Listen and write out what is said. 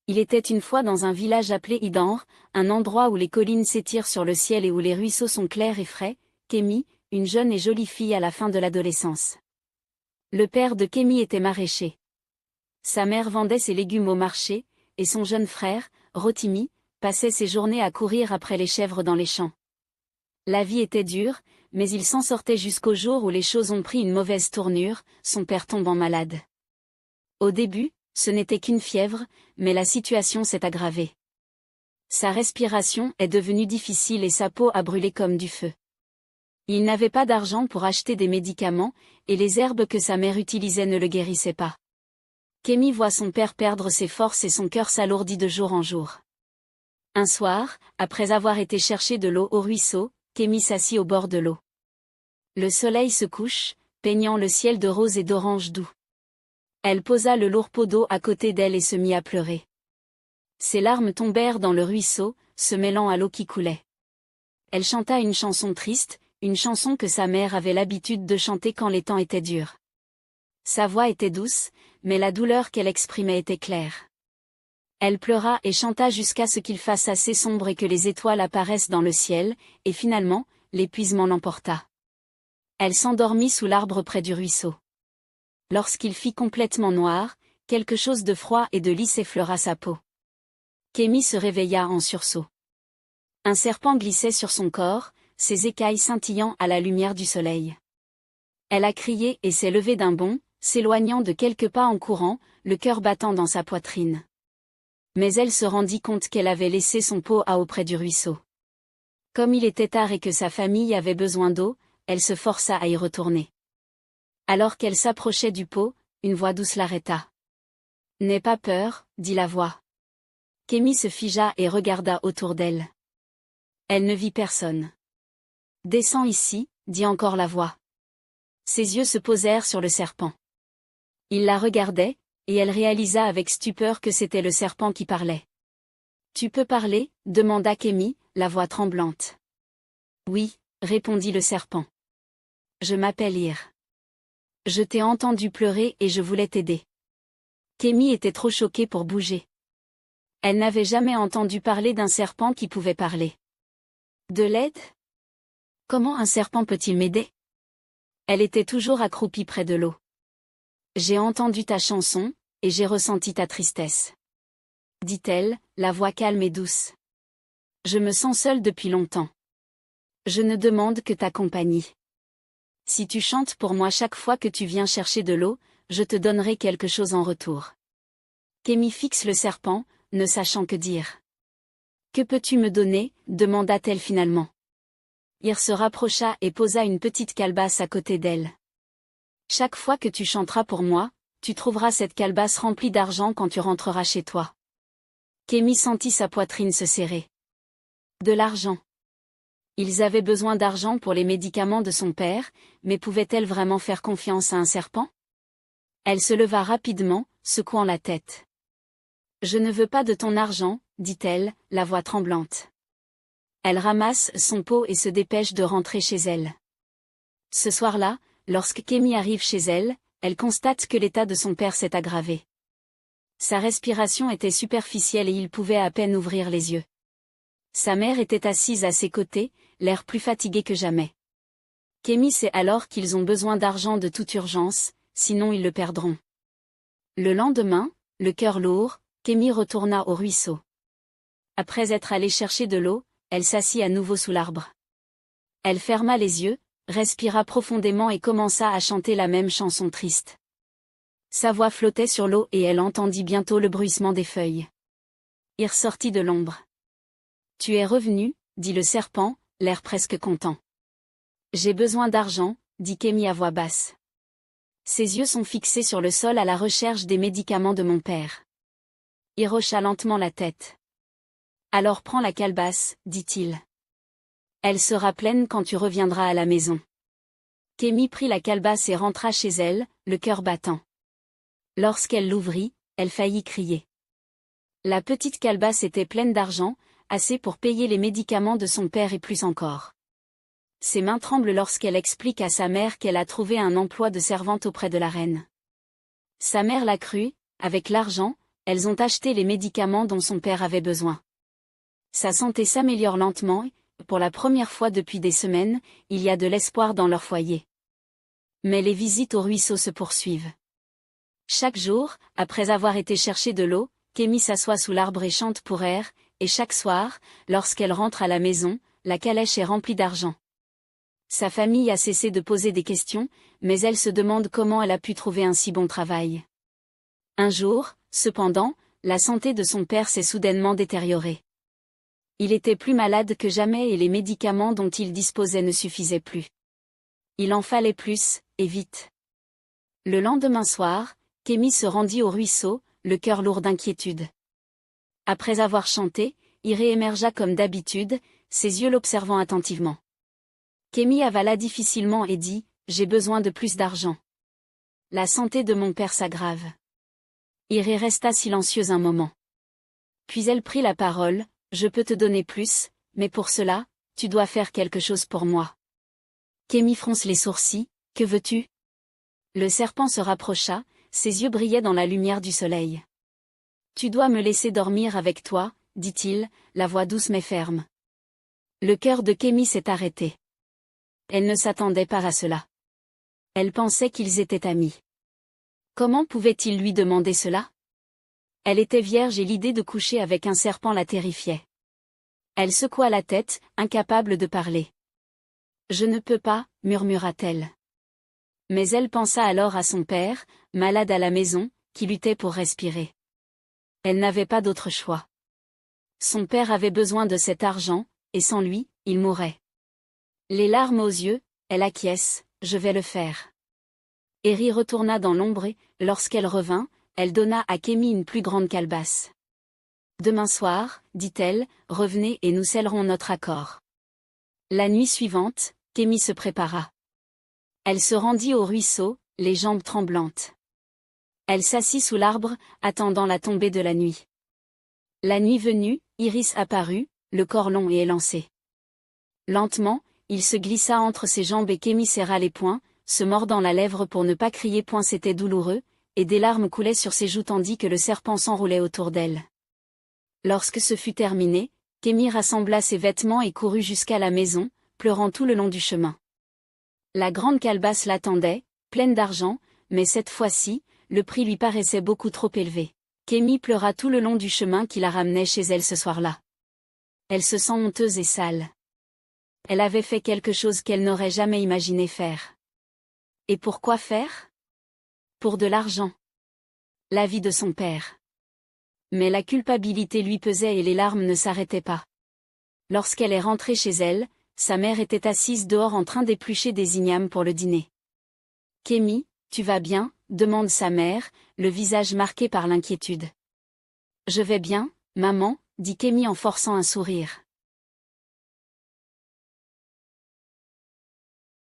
Il était une fois dans un village appelé Idanre, un endroit où les collines s'étirent sur le ciel et où les ruisseaux sont clairs et frais, Kémi, une jeune et jolie fille à la fin de l'adolescence. Le père de Kémi était maraîcher. Sa mère vendait ses légumes au marché, et son jeune frère, Rotimi, passait ses journées à courir après les chèvres dans les champs. La vie était dure, mais il s'en sortait jusqu'au jour où les choses ont pris une mauvaise tournure, son père tombant malade. Au début, ce n'était qu'une fièvre, mais la situation s'est aggravée. Sa respiration est devenue difficile et sa peau a brûlé comme du feu. Il n'avait pas d'argent pour acheter des médicaments, et les herbes que sa mère utilisait ne le guérissaient pas. Kémi voit son père perdre ses forces et son cœur s'alourdit de jour en jour. Un soir, après avoir été chercher de l'eau au ruisseau, Kémi s'assit au bord de l'eau. Le soleil se couche, peignant le ciel de rose et d'orange doux. Elle posa le lourd pot d'eau à côté d'elle et se mit à pleurer. Ses larmes tombèrent dans le ruisseau, se mêlant à l'eau qui coulait. Elle chanta une chanson triste, une chanson que sa mère avait l'habitude de chanter quand les temps étaient durs. Sa voix était douce, mais la douleur qu'elle exprimait était claire. Elle pleura et chanta jusqu'à ce qu'il fasse assez sombre et que les étoiles apparaissent dans le ciel, et finalement, l'épuisement l'emporta. Elle s'endormit sous l'arbre près du ruisseau. Lorsqu'il fit complètement noir, quelque chose de froid et de lisse effleura sa peau. Kémi se réveilla en sursaut. Un serpent glissait sur son corps, ses écailles scintillant à la lumière du soleil. Elle a crié et s'est levée d'un bond, s'éloignant de quelques pas en courant, le cœur battant dans sa poitrine. Mais elle se rendit compte qu'elle avait laissé son pot à eau près du ruisseau. Comme il était tard et que sa famille avait besoin d'eau, elle se força à y retourner. Alors qu'elle s'approchait du pot, une voix douce l'arrêta. « N'aie pas peur, dit la voix. » Kémi se figea et regarda autour d'elle. Elle ne vit personne. « Descends ici, dit encore la voix. » Ses yeux se posèrent sur le serpent. Il la regardait, et elle réalisa avec stupeur que c'était le serpent qui parlait. « Tu peux parler ?» demanda Kémi, la voix tremblante. « Oui, » répondit le serpent. « Je m'appelle Ir. Je t'ai entendu pleurer et je voulais t'aider. » Kémi était trop choquée pour bouger. Elle n'avait jamais entendu parler d'un serpent qui pouvait parler. « De l'aide ? Comment un serpent peut-il m'aider ? » Elle était toujours accroupie près de l'eau. « J'ai entendu ta chanson, et j'ai ressenti ta tristesse. » dit-elle, la voix calme et douce. « Je me sens seule depuis longtemps. Je ne demande que ta compagnie. Si tu chantes pour moi chaque fois que tu viens chercher de l'eau, je te donnerai quelque chose en retour. » Kémi fixe le serpent, ne sachant que dire. « Que peux-tu me donner ?» demanda-t-elle finalement. Ir se rapprocha et posa une petite calebasse à côté d'elle. « Chaque fois que tu chanteras pour moi, tu trouveras cette calebasse remplie d'argent quand tu rentreras chez toi. » Kémi sentit sa poitrine se serrer. De l'argent. Ils avaient besoin d'argent pour les médicaments de son père, mais pouvait-elle vraiment faire confiance à un serpent ? Elle se leva rapidement, secouant la tête. « Je ne veux pas de ton argent, » dit-elle, la voix tremblante. Elle ramasse son pot et se dépêche de rentrer chez elle. Ce soir-là, lorsque Kémi arrive chez elle, elle constate que l'état de son père s'est aggravé. Sa respiration était superficielle et il pouvait à peine ouvrir les yeux. Sa mère était assise à ses côtés, l'air plus fatigué que jamais. Kémi sait alors qu'ils ont besoin d'argent de toute urgence, sinon ils le perdront. Le lendemain, le cœur lourd, Kémi retourna au ruisseau. Après être allée chercher de l'eau, elle s'assit à nouveau sous l'arbre. Elle ferma les yeux, respira profondément et commença à chanter la même chanson triste. Sa voix flottait sur l'eau et elle entendit bientôt le bruissement des feuilles. Ir sortit de l'ombre. « Tu es revenu, » dit le serpent, l'air presque content. « J'ai besoin d'argent, » dit Kémi à voix basse. Ses yeux sont fixés sur le sol à la recherche des médicaments de mon père. Ir hocha lentement la tête. « Alors prends la calebasse, » dit-il. « Elle sera pleine quand tu reviendras à la maison. » Kémi prit la calebasse et rentra chez elle, le cœur battant. Lorsqu'elle l'ouvrit, elle faillit crier. La petite calebasse était pleine d'argent, assez pour payer les médicaments de son père et plus encore. Ses mains tremblent lorsqu'elle explique à sa mère qu'elle a trouvé un emploi de servante auprès de la reine. Sa mère l'a crue, avec l'argent, elles ont acheté les médicaments dont son père avait besoin. Sa santé s'améliore lentement et, pour la première fois depuis des semaines, il y a de l'espoir dans leur foyer. Mais les visites au ruisseau se poursuivent. Chaque jour, après avoir été chercher de l'eau, Kémy s'assoit sous l'arbre et chante pour air, et chaque soir, lorsqu'elle rentre à la maison, la calèche est remplie d'argent. Sa famille a cessé de poser des questions, mais elle se demande comment elle a pu trouver un si bon travail. Un jour, cependant, la santé de son père s'est soudainement détériorée. Il était plus malade que jamais et les médicaments dont il disposait ne suffisaient plus. Il en fallait plus, et vite. Le lendemain soir, Kémy se rendit au ruisseau, le cœur lourd d'inquiétude. Après avoir chanté, Iré émergea comme d'habitude, ses yeux l'observant attentivement. Kémy avala difficilement et dit « J'ai besoin de plus d'argent. La santé de mon père s'aggrave. » Iré resta silencieuse un moment. Puis elle prit la parole « Je peux te donner plus, mais pour cela, tu dois faire quelque chose pour moi. » Kémy fronce les sourcils « Que veux-tu » Le serpent se rapprocha, ses yeux brillaient dans la lumière du soleil. « Tu dois me laisser dormir avec toi, » dit-il, la voix douce mais ferme. Le cœur de Kémy s'est arrêté. Elle ne s'attendait pas à cela. Elle pensait qu'ils étaient amis. Comment pouvait-il lui demander cela? Elle était vierge et l'idée de coucher avec un serpent la terrifiait. Elle secoua la tête, incapable de parler. « Je ne peux pas, » murmura-t-elle. Mais elle pensa alors à son père, malade à la maison, qui luttait pour respirer. Elle n'avait pas d'autre choix. Son père avait besoin de cet argent, et sans lui, il mourrait. Les larmes aux yeux, elle acquiesce, « Je vais le faire. » Eri retourna dans l'ombre et, lorsqu'elle revint, elle donna à Kémy une plus grande calebasse. « Demain soir, dit-elle, revenez et nous scellerons notre accord. » La nuit suivante, Kémy se prépara. Elle se rendit au ruisseau, les jambes tremblantes. Elle s'assit sous l'arbre, attendant la tombée de la nuit. La nuit venue, Iris apparut, le corps long et élancé. Lentement, il se glissa entre ses jambes et Kémy serra les poings, se mordant la lèvre pour ne pas crier point c'était douloureux, et des larmes coulaient sur ses joues tandis que le serpent s'enroulait autour d'elle. Lorsque ce fut terminé, Kémy rassembla ses vêtements et courut jusqu'à la maison, pleurant tout le long du chemin. La grande calebasse l'attendait, pleine d'argent, mais cette fois-ci, le prix lui paraissait beaucoup trop élevé. Kémy pleura tout le long du chemin qui la ramenait chez elle ce soir-là. Elle se sent honteuse et sale. Elle avait fait quelque chose qu'elle n'aurait jamais imaginé faire. Et pourquoi faire? Pour de l'argent. La vie de son père. Mais la culpabilité lui pesait et les larmes ne s'arrêtaient pas. Lorsqu'elle est rentrée chez elle, sa mère était assise dehors en train d'éplucher des ignames pour le dîner. « Kémy, tu vas bien ?» demande sa mère, le visage marqué par l'inquiétude. « Je vais bien, maman » dit Kémy en forçant un sourire.